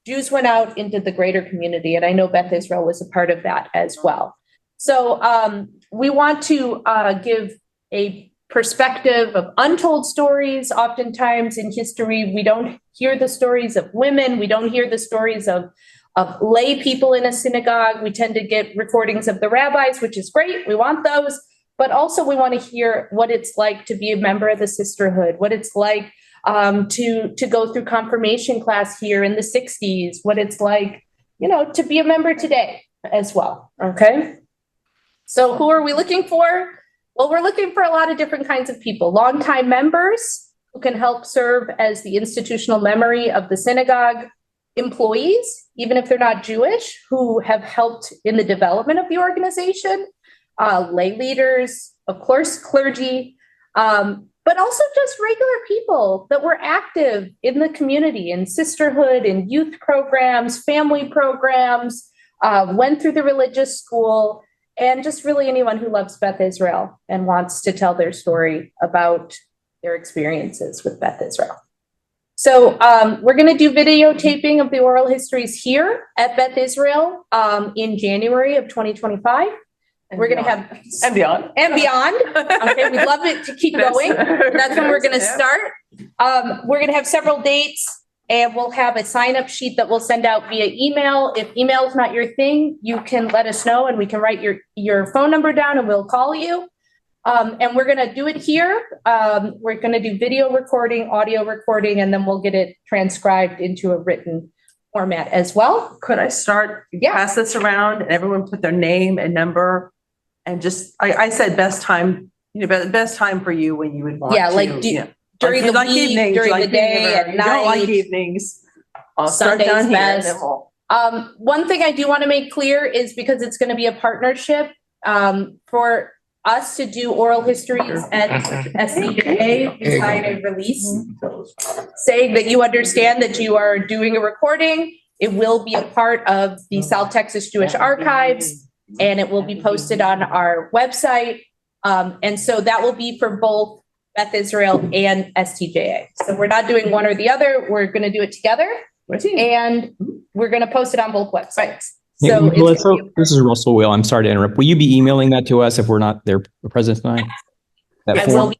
Jews went out into the greater community, and I know Beth Israel was a part of that as well. So we want to give a perspective of untold stories. Oftentimes in history, we don't hear the stories of women. We don't hear the stories of lay people in a synagogue. We tend to get recordings of the rabbis, which is great. We want those. But also we want to hear what it's like to be a member of the sisterhood, what it's like to go through confirmation class here in the 60s, what it's like, to be a member today as well. Okay. So who are we looking for? Well, we're looking for a lot of different kinds of people, longtime members who can help serve as the institutional memory of the synagogue, employees, even if they're not Jewish, who have helped in the development of the organization, lay leaders, of course, clergy, but also just regular people that were active in the community, in sisterhood, in youth programs, family programs, went through the religious school, and just really anyone who loves Beth Israel and wants to tell their story about their experiences with Beth Israel. So we're going to do videotaping of the oral histories here at Beth Israel in January of 2025. We're going to have
and beyond.
Okay, we'd love it to keep going. That's when we're going to start. We're going to have several dates, and we'll have a sign-up sheet that we'll send out via email. If email is not your thing, you can let us know, and we can write your phone number down, and we'll call you. And we're going to do it here. We're going to do video recording, audio recording, and then we'll get it transcribed into a written format as well.
Could I start? Pass this around, and everyone put their name and number, and just I said best time. Best time for you when you would want.
Yeah,
to,
like during the week,
evenings,
during the day, at night.
Don't like evenings. I'll start
Sunday's
down here.
best. One thing I do want to make clear is because it's going to be a partnership for us to do oral histories at SCJA, we sign a release saying that you understand that you are doing a recording. It will be a part of the South Texas Jewish Archives, and it will be posted on our website. And so that will be for both Beth Israel and STJA. So we're not doing one or the other. We're going to do it together, and we're going to post it on both websites.
Yeah,
So
Melissa, this is Russell Will. I'm sorry to interrupt. Will you be emailing that to us if we're not there present tonight? That
I
form?
will be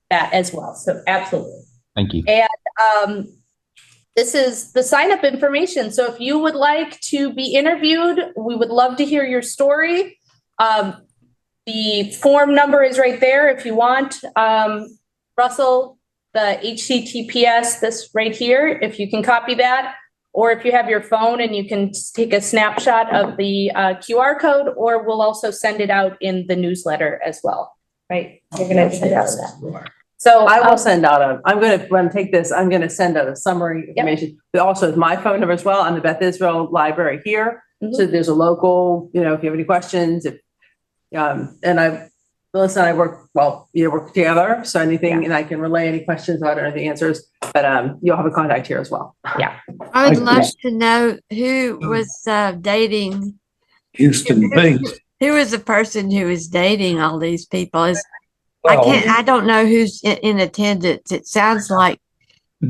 that as well. So absolutely.
Thank you.
And this is the sign up information. So if you would like to be interviewed, we would love to hear your story. The form number is right there if you want. Russell, the HTTPS, this right here, if you can copy that, or if you have your phone and you can take a snapshot of the QR code, or we'll also send it out in the newsletter as well, right? You're going to send out that. So
I will send out when I take this, I'm going to send out a summary information, but also my phone number as well on the Beth Israel library here. So there's a local, if you have any questions, Melissa and I work together. So anything, and I can relay any questions about it or the answers, but you'll have a contact here as well.
Yeah.
I would love to know who was dating.
Houston based.
Who is the person who is dating all these people? I don't know who's in attendance. It sounds like,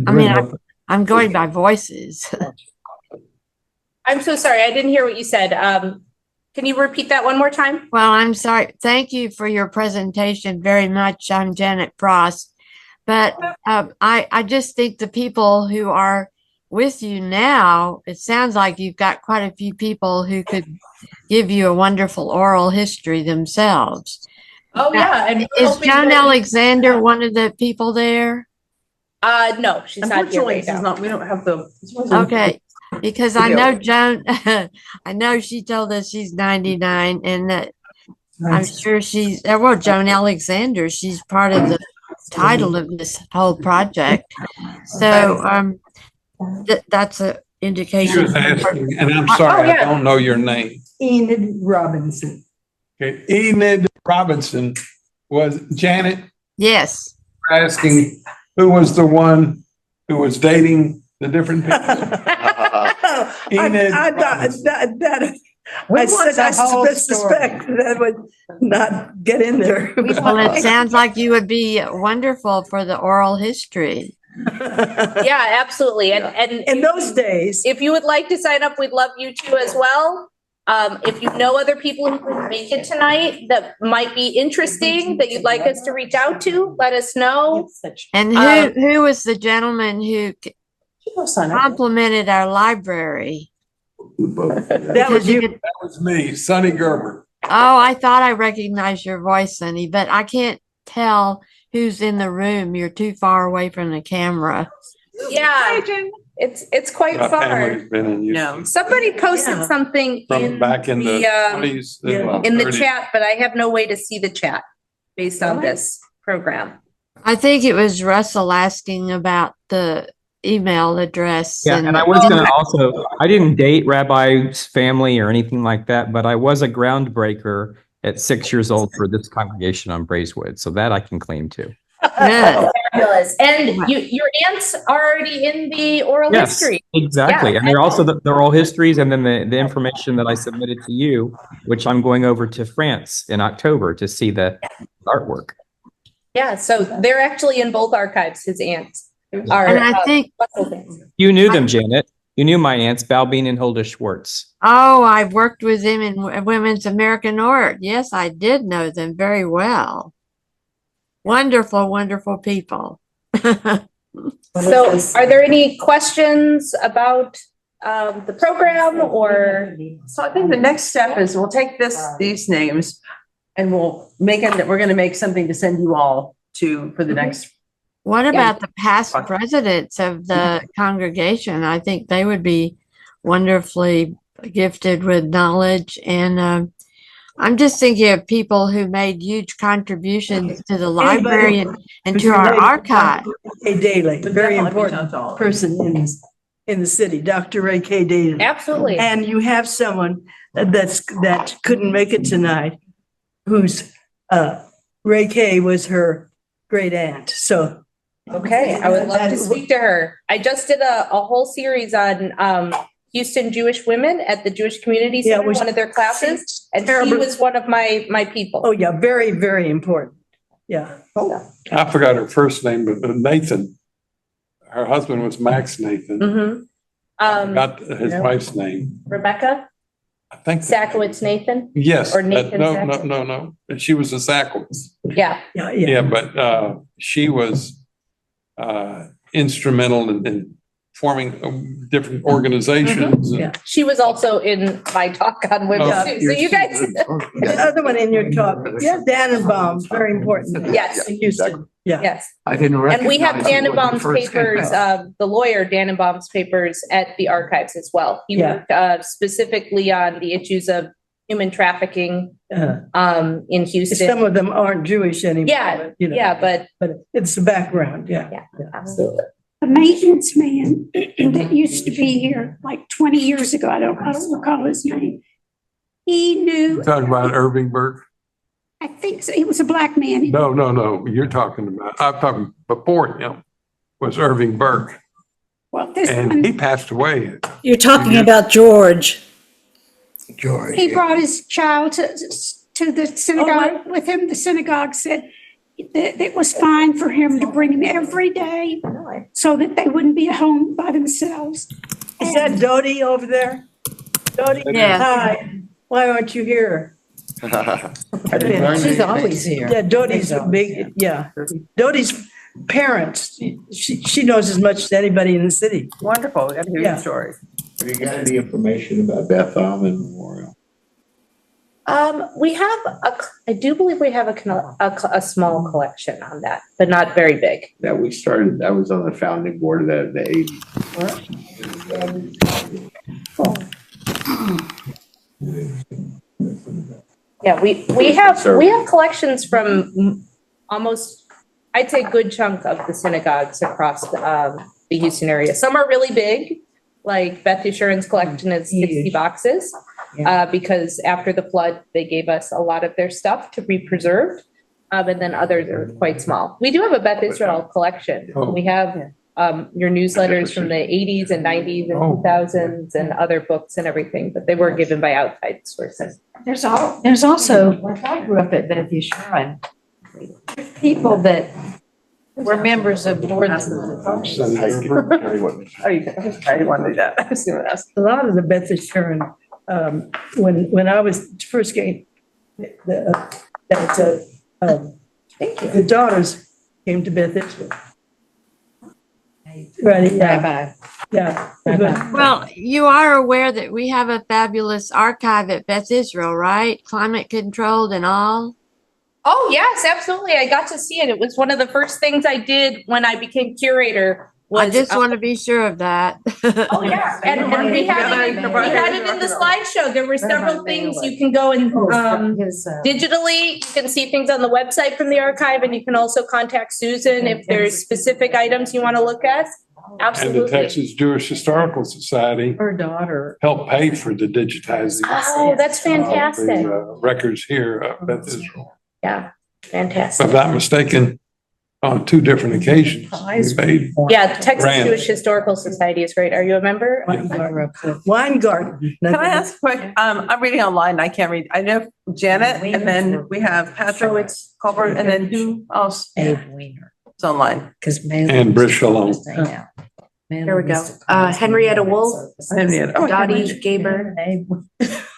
I'm going by voices.
I'm so sorry. I didn't hear what you said. Can you repeat that one more time?
Well, I'm sorry. Thank you for your presentation very much. I'm Janet Frost. But I just think the people who are with you now, it sounds like you've got quite a few people who could give you a wonderful oral history themselves.
Oh, yeah. And
Is Joan Alexander one of the people there?
No, she's not here
Unfortunately,
right
this is
now.
not, we don't have the.
Okay, because I know Joan, I know she told us she's 99 and that I'm sure well, Joan Alexander, she's part of the title of this whole project. So, that's an
She
indication.
was asking, and I'm sorry, I don't know your name.
Enid Robinson.
Okay, Enid Robinson was Janet
Yes.
asking who was the one who was dating the different people. Enid
I suspect that would not get in there.
Well, it sounds like you would be wonderful for the oral history.
Yeah, absolutely. And
In those days,
if you would like to sign up, we'd love you to as well. If you know other people who can make it tonight that might be interesting, that you'd like us to reach out to, let us know.
And who was the gentleman who complimented our library?
that was you.
That was me, Sonny Gerber.
Oh, I thought I recognized your voice, Sonny, but I can't tell who's in the room. You're too far away from the camera.
Yeah, it's quite
My
far.
family's been in Houston
No.
Somebody posted something
from back in the 20s.
in the chat, but I have no way to see the chat based on this program.
I think it was Russell asking about the email address.
Yeah, and I was going to also, I didn't date Rabbi's family or anything like that, but I was a groundbreaker at 6 years old for this congregation on Braeswood. So that I can claim to.
Good.
Fabulous. And your aunts are already in the oral
Yes,
history.
exactly.
Yeah.
And they're also the oral histories and then the information that I submitted to you, which I'm going over to France in October to see the artwork.
Yeah, so they're actually in both archives, his aunts. Are,
And I think,
You knew them, Janet. You knew my aunts, Balbine and Hulda Schwartz.
oh, I've worked with them in Women's American Art. Yes, I did know them very well. Wonderful, wonderful people.
So are there any questions about the program or?
So I think the next step is we'll take these names and we'll make it, we're going to make something to send you all to for the next.
What about the past presidents of the congregation? I think they would be wonderfully gifted with knowledge. And I'm just thinking of people who made huge contributions to the library and to our archive.
A Daly, very important person in the city, Dr. Ray K. Daly.
Absolutely.
And you have someone that couldn't make it tonight, who's Ray K. was her great aunt. So.
Okay, I would love to speak to her. I just did a whole series on Houston Jewish women at the Jewish Community Center, one of their classes, and she was one of my people.
Oh, yeah, very, very important. Yeah.
I forgot her first name, but Nathan. Her husband was Max Nathan.
Mm-hmm.
Got his wife's name.
Rebecca
I think.
Sakowitz Nathan.
Yes.
Or Nathan Sakowitz.
No. She was a Sakowitz.
Yeah.
Yeah, but she was instrumental in forming different organizations.
Yeah.
She was also in my talk on women too. So you guys.
The other one in your talk, yeah, Dannenbaum's very important.
Yes.
In Houston, yeah.
Yes.
I didn't recognize.
And we have
him when he
Dannenbaum's
first came
papers,
out.
the lawyer Dannenbaum's papers at the archives as well. He
Yeah.
worked specifically on the issues of human trafficking in Houston.
Some of them aren't Jewish anymore.
Yeah,
but, you know,
yeah, but
but it's the background, yeah.
absolutely.
The maintenance man that used to be here like 20 years ago, I don't recall his name. He knew,
Talking about Irving Burke?
I think so, he was a black man.
No. You're talking about, I'm talking before him was Irving Burke.
Well, this
And
one,
he passed away.
You're talking about George.
he brought his child to the synagogue with him. The synagogue said that it was fine for him to bring him every day so that they wouldn't be at home by themselves.
Is that Dodie over there? Dodie?
Yeah.
Hi, why aren't you here?
I didn't learn
She's
anything.
always here. Yeah, Dodie's a big, yeah. Dodie's parents. She knows as much as anybody in the city.
Wonderful. We got to hear your
Yeah.
story.
Have you got any information about Beth Almond Memorial?
We have I do believe we have a small collection on that, but not very big.
That we started, I was on the founding board of that in the 80s.
Yeah, we have collections from almost, I'd say, a good chunk of the synagogues across the Houston area. Some are really big, like Beth Israel's collection is 60 boxes. Because after the flood, they gave us a lot of their stuff to be preserved. And then others are quite small. We do have a Beth Israel collection. We have your newsletters from the 80s and 90s and 2000s and other books and everything, but they were given by outside sources.
There's also, when I grew up at Beth Israel, people that were members of boards.
Oh, you I wanted to do that. I was going to ask.
A lot of the Beth Israel, when I was first getting, the daughters came to Beth Israel. Right, yeah. Yeah.
Well, you are aware that we have a fabulous archive at Beth Israel, right? Climate controlled and all.
Oh, yes, absolutely. I got to see it. It was one of the first things I did when I became curator.
I just want to be sure of that.
Oh, yeah. And we had it in the slideshow. There were several things you can go and digitally, you can see things on the website from the archive, and you can also contact Susan if there's specific items you want to look at.
And
Absolutely.
the Texas Jewish Historical Society
Her daughter.
helped pay for the digitizing.
Oh, that's fantastic.
of the, records here at Beth Israel.
Yeah,
If
fantastic.
I'm not mistaken, on 2 different occasions, we paid.
Yeah, Texas
Grant.
Jewish Historical Society is great. Are you a member?
Weingarten.
Can I ask quick? I'm reading online. I can't read. I know Janet, and then we have Patrick Colbert, and then who else? It's online.
And Brish Shalom.
Here we go. Henrietta Wolf,
Henrietta. Oh,
Dottie Gaber,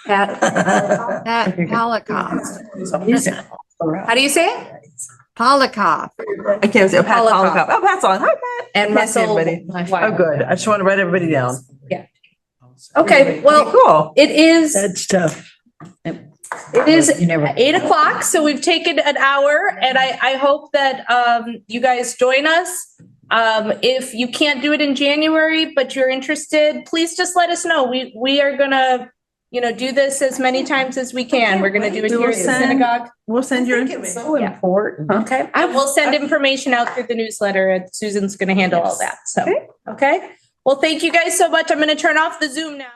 Pat.
That Polikoff.
How do you say it?
Polikoff.
I can't say Pat
Polikoff.
Polikoff. Oh, Pat's on. Hi, Pat.
And
Can't see
Russell.
everybody. Oh, good. I just want to write everybody down.
Okay, well,
Cool.
it is
That's tough.
8:00, so we've taken an hour, and I hope that you guys join us. If you can't do it in January, but you're interested, please just let us know. We are gonna, do this as many times as we can. We're gonna do it here at the synagogue.
We'll send your.
It's so important. Okay, I will send information out through the newsletter, and Susan's gonna handle all that. So, okay. Well, thank you guys so much. I'm gonna turn off the Zoom now.